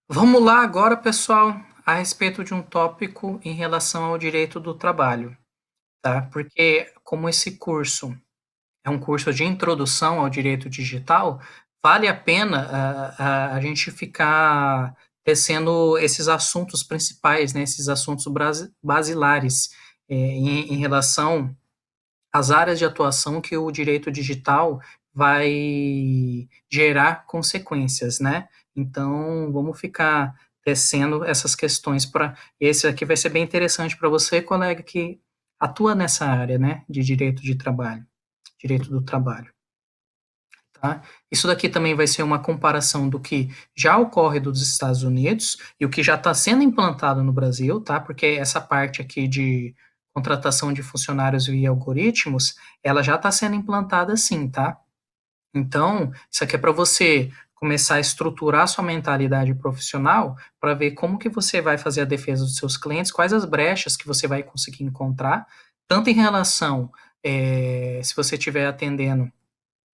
Vamos lá agora, pessoal, a respeito de um tópico em relação ao direito do trabalho, tá? Porque como esse curso é um curso de introdução ao direito digital, vale a pena a gente ficar tecendo esses assuntos principais, né? Esses assuntos basilares em relação às áreas de atuação que o direito digital vai gerar consequências, né? Então, vamos ficar tecendo essas questões para. Esse aqui vai ser bem interessante para você, colega, que atua nessa área, né, de direito de trabalho, direito do trabalho. Tá? Isso daqui também vai ser uma comparação do que já ocorre dos Estados Unidos e o que já está sendo implantado no Brasil, tá? Porque essa parte aqui de contratação de funcionários via algoritmos, ela já está sendo implantada sim, tá? Então, isso aqui é para você começar a estruturar sua mentalidade profissional para ver como que você vai fazer a defesa dos seus clientes, quais as brechas que você vai conseguir encontrar, tanto em relação, se você estiver atendendo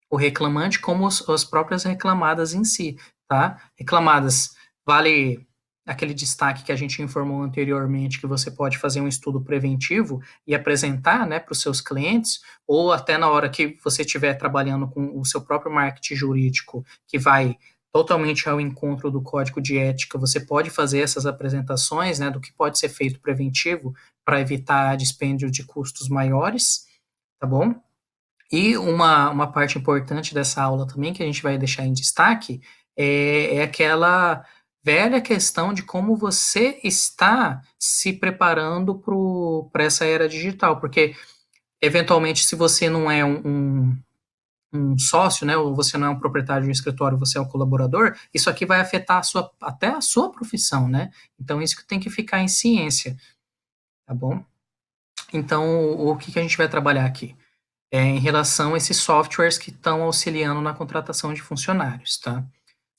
o reclamante como as próprias reclamadas em si, tá? Reclamadas, vale aquele destaque que a gente informou anteriormente, que você pode fazer um estudo preventivo e apresentar, né, para os seus clientes, ou até na hora que você estiver trabalhando com o seu próprio marketing jurídico, que vai totalmente ao encontro do código de ética, você pode fazer essas apresentações, né, do que pode ser feito preventivo para evitar dispêndio de custos maiores, tá bom? E uma parte importante dessa aula também, que a gente vai deixar em destaque, é aquela velha questão de como você está se preparando para essa era digital, porque, eventualmente, se você não é um sócio, né, ou você não é um proprietário de um escritório, você é um colaborador, isso aqui vai afetar até a sua profissão, né? Então, isso que tem que ficar em ciência, tá bom? Então, o que a gente vai trabalhar aqui? Em relação a esses softwares que estão auxiliando na contratação de funcionários, tá?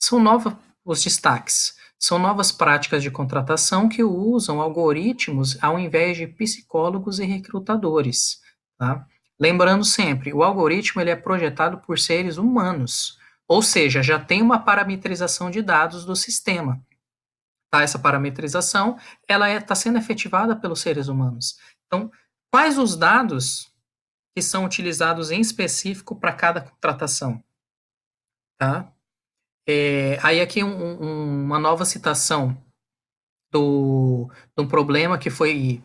São novos os destaques. São novas práticas de contratação que usam algoritmos ao invés de psicólogos e recrutadores, tá? Lembrando sempre, o algoritmo ele é projetado por seres humanos, ou seja, já tem uma parametrização de dados do sistema. Tá? Essa parametrização ela está sendo efetivada pelos seres humanos. Então, quais os dados que são utilizados em específico para cada contratação, tá? Aí aqui uma nova citação de um problema que foi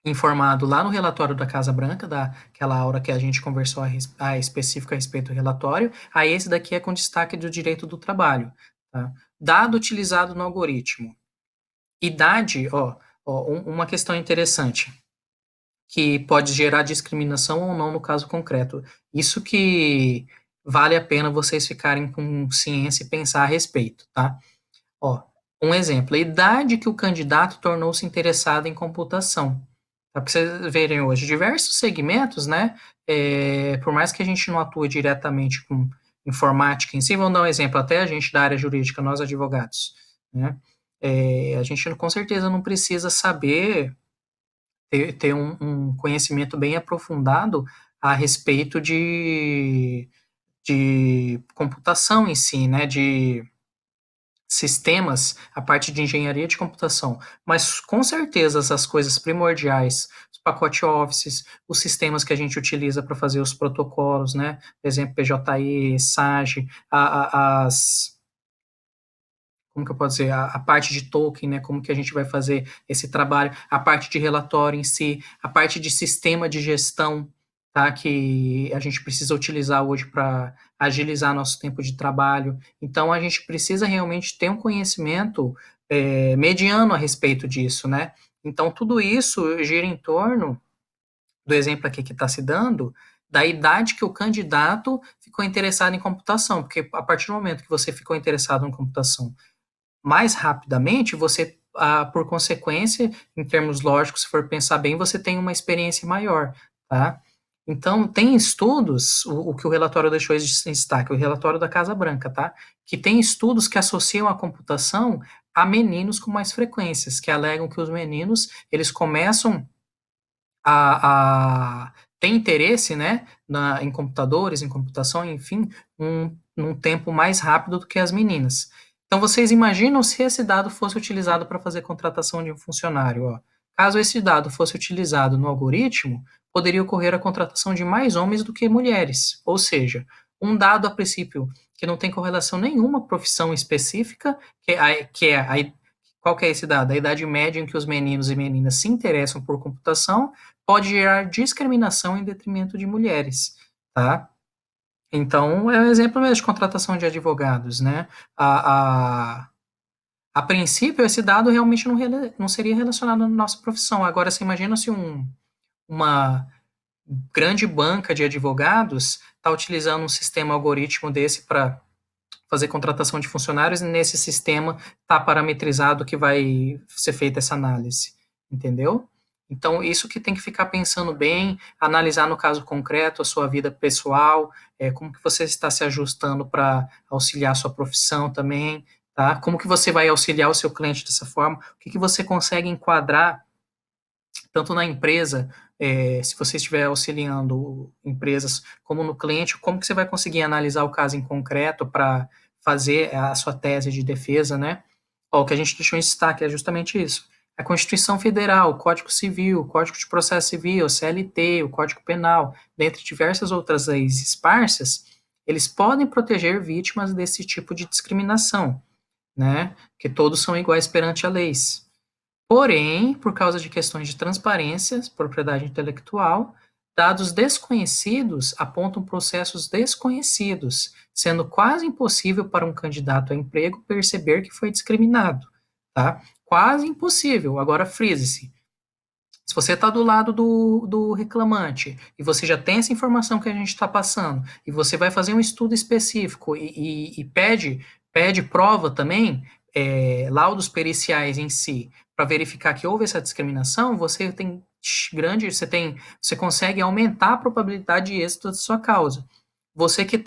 informado lá no relatório da Casa Branca, daquela hora que a gente conversou a específico a respeito do relatório. Aí esse daqui é com destaque do direito do trabalho, tá? Dado utilizado no algoritmo. Idade, uma questão interessante, que pode gerar discriminação ou não no caso concreto. Isso que vale a pena vocês ficarem com ciência e pensar a respeito, tá? Ó, um exemplo, a idade que o candidato tornou-se interessado em computação. Tá? Para vocês verem hoje, diversos segmentos, né? Por mais que a gente não atue diretamente com informática em si, vamos dar um exemplo, até a gente da área jurídica, nós advogados, né? A gente com certeza não precisa saber ter um conhecimento bem aprofundado a respeito de computação em si, né, de sistemas, a parte de engenharia de computação. Mas, com certeza, as coisas primordiais, os pacotes Office, os sistemas que a gente utiliza para fazer os protocolos, né, por exemplo, PJE, SAGE, as como que eu posso dizer, a parte de token, né, como que a gente vai fazer esse trabalho, a parte de relatório em si, a parte de sistema de gestão, tá, que a gente precisa utilizar hoje para agilizar nosso tempo de trabalho. Então, a gente precisa realmente ter um conhecimento mediano a respeito disso, né? Então, tudo isso gira em torno do exemplo aqui que está se dando, da idade que o candidato ficou interessado em computação, porque a partir do momento que você ficou interessado em computação mais rapidamente, você, por consequência, em termos lógicos, se for pensar bem, você tem uma experiência maior, tá? Então, tem estudos, o que o relatório deixou em destaque, o relatório da Casa Branca, tá? Que tem estudos que associam a computação a meninos com mais frequências, que alegam que os meninos, eles começam ter interesse, né, em computadores, em computação, enfim, num tempo mais rápido do que as meninas. Então, vocês imaginam se esse dado fosse utilizado para fazer contratação de um funcionário, ó. Caso esse dado fosse utilizado no algoritmo, poderia ocorrer a contratação de mais homens do que mulheres. Ou seja, um dado a princípio que não tem correlação nenhuma à profissão específica, qual que é esse dado? A idade média em que os meninos e meninas se interessam por computação pode gerar discriminação em detrimento de mulheres, tá? Então, é um exemplo mesmo de contratação de advogados, né? A, a, a princípio, esse dado realmente não seria relacionado à nossa profissão. Agora, você imagina se uma grande banca de advogados está utilizando um sistema algoritmo desse para fazer contratação de funcionários e nesse sistema está parametrizado que vai ser feita essa análise, entendeu? Então, isso que tem que ficar pensando bem, analisar no caso concreto a sua vida pessoal, como que você está se ajustando para auxiliar a sua profissão também, tá? Como que você vai auxiliar o seu cliente dessa forma, o que que você consegue enquadrar tanto na empresa, se você estiver auxiliando empresas, como no cliente, como que você vai conseguir analisar o caso em concreto para fazer a sua tese de defesa, né? Ó, o que a gente deixou em destaque é justamente isso. A Constituição Federal, o Código Civil, o Código de Processo Civil, o CLT, o Código Penal, dentre diversas outras leis esparsas, eles podem proteger vítimas desse tipo de discriminação, né? Que todos são iguais perante a lei. Porém, por causa de questões de transparência, propriedade intelectual, dados desconhecidos apontam processos desconhecidos, sendo quase impossível para um candidato a emprego perceber que foi discriminado, tá? Quase impossível. Agora, frise-se. Se você está do lado do reclamante e você já tem essa informação que a gente está passando e você vai fazer um estudo específico e pede prova também, laudos periciais em si, para verificar que houve essa discriminação, você consegue aumentar a probabilidade de êxito da sua causa. Você que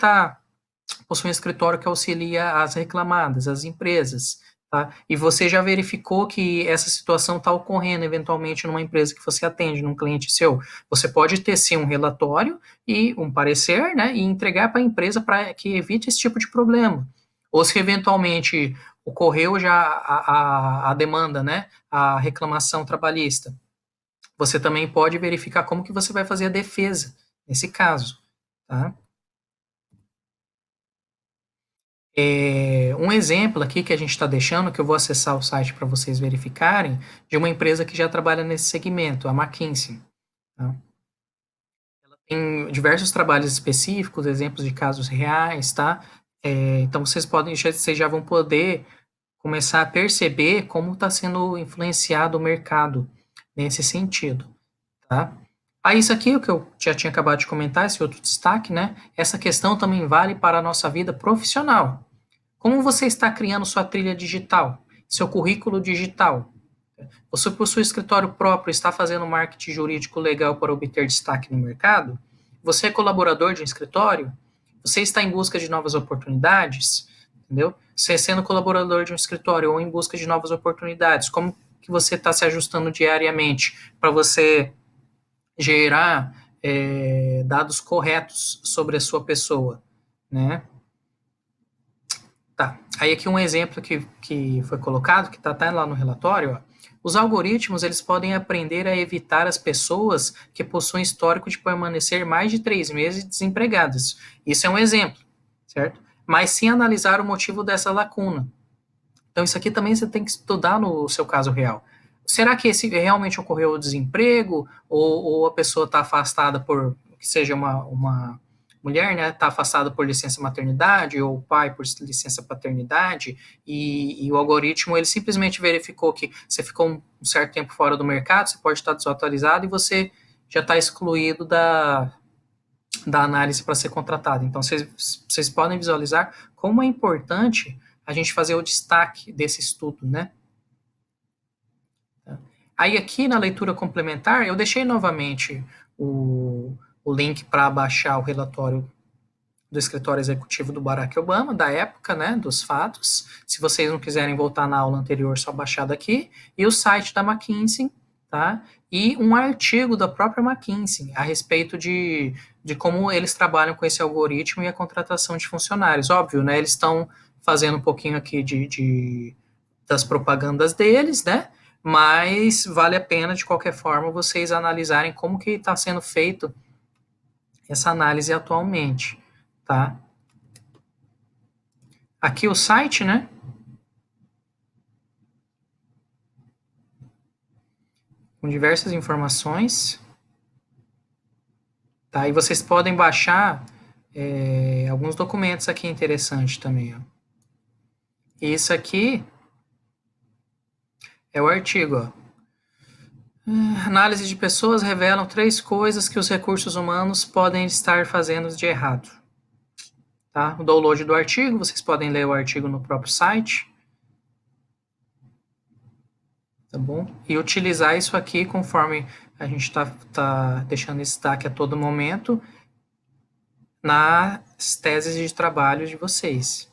possui um escritório que auxilia as reclamadas, as empresas, tá? E você já verificou que essa situação está ocorrendo eventualmente numa empresa que você atende, num cliente seu. Você pode ter sim um relatório e um parecer, né, e entregar para a empresa para que evite esse tipo de problema. Ou se eventualmente ocorreu já a demanda, né, a reclamação trabalhista, você também pode verificar como que você vai fazer a defesa nesse caso, tá? Um exemplo aqui que a gente está deixando, que eu vou acessar o site para vocês verificarem, de uma empresa que já trabalha nesse segmento, a McKinsey. Tá? Ela tem diversos trabalhos específicos, exemplos de casos reais, tá? Então vocês já vão poder começar a perceber como está sendo influenciado o mercado nesse sentido, tá? Aí isso aqui, o que eu já tinha acabado de comentar, esse outro destaque, né? Essa questão também vale para a nossa vida profissional. Como você está criando sua trilha digital, seu currículo digital? Você possui escritório próprio e está fazendo marketing jurídico legal para obter destaque no mercado? Você é colaborador de um escritório? Você está em busca de novas oportunidades? Entendeu? Você sendo colaborador de um escritório ou em busca de novas oportunidades, como que você está se ajustando diariamente para você gerar dados corretos sobre a sua pessoa, né? Tá. Aí aqui um exemplo que foi colocado, que está até lá no relatório, ó. Os algoritmos, eles podem aprender a evitar as pessoas que possuem histórico de permanecer mais de 3 meses desempregadas. Isso é um exemplo, certo? Mas sim analisar o motivo dessa lacuna. Então isso aqui também você tem que estudar no seu caso real. Será que esse realmente ocorreu o desemprego ou a pessoa está afastada por que seja uma mulher, né, está afastada por licença maternidade ou o pai por licença paternidade e o algoritmo ele simplesmente verificou que você ficou um certo tempo fora do mercado, você pode estar desatualizado e você já está excluído da análise para ser contratado. Então vocês podem visualizar como é importante a gente fazer o destaque desse estudo, né? Aí aqui na leitura complementar, eu deixei novamente o link para baixar o relatório do escritório executivo do Barack Obama, da época, né, dos fatos. Se vocês não quiserem voltar na aula anterior, só baixar daqui. E o site da McKinsey, tá? E um artigo da própria McKinsey a respeito de como eles trabalham com esse algoritmo e a contratação de funcionários. Óbvio, né, eles estão fazendo um pouquinho aqui das propagandas deles, né? Mas vale a pena, de qualquer forma, vocês analisarem como que está sendo feito essa análise atualmente, tá? Aqui o site, né? Com diversas informações, tá? E vocês podem baixar alguns documentos aqui interessantes também, ó. Isso aqui é o artigo, ó. Análise de pessoas revelam 3 coisas que os recursos humanos podem estar fazendo de errado. Tá? O download do artigo, vocês podem ler o artigo no próprio site. Tá bom? E utilizar isso aqui conforme a gente tá deixando esse destaque a todo momento nas teses de trabalho de vocês.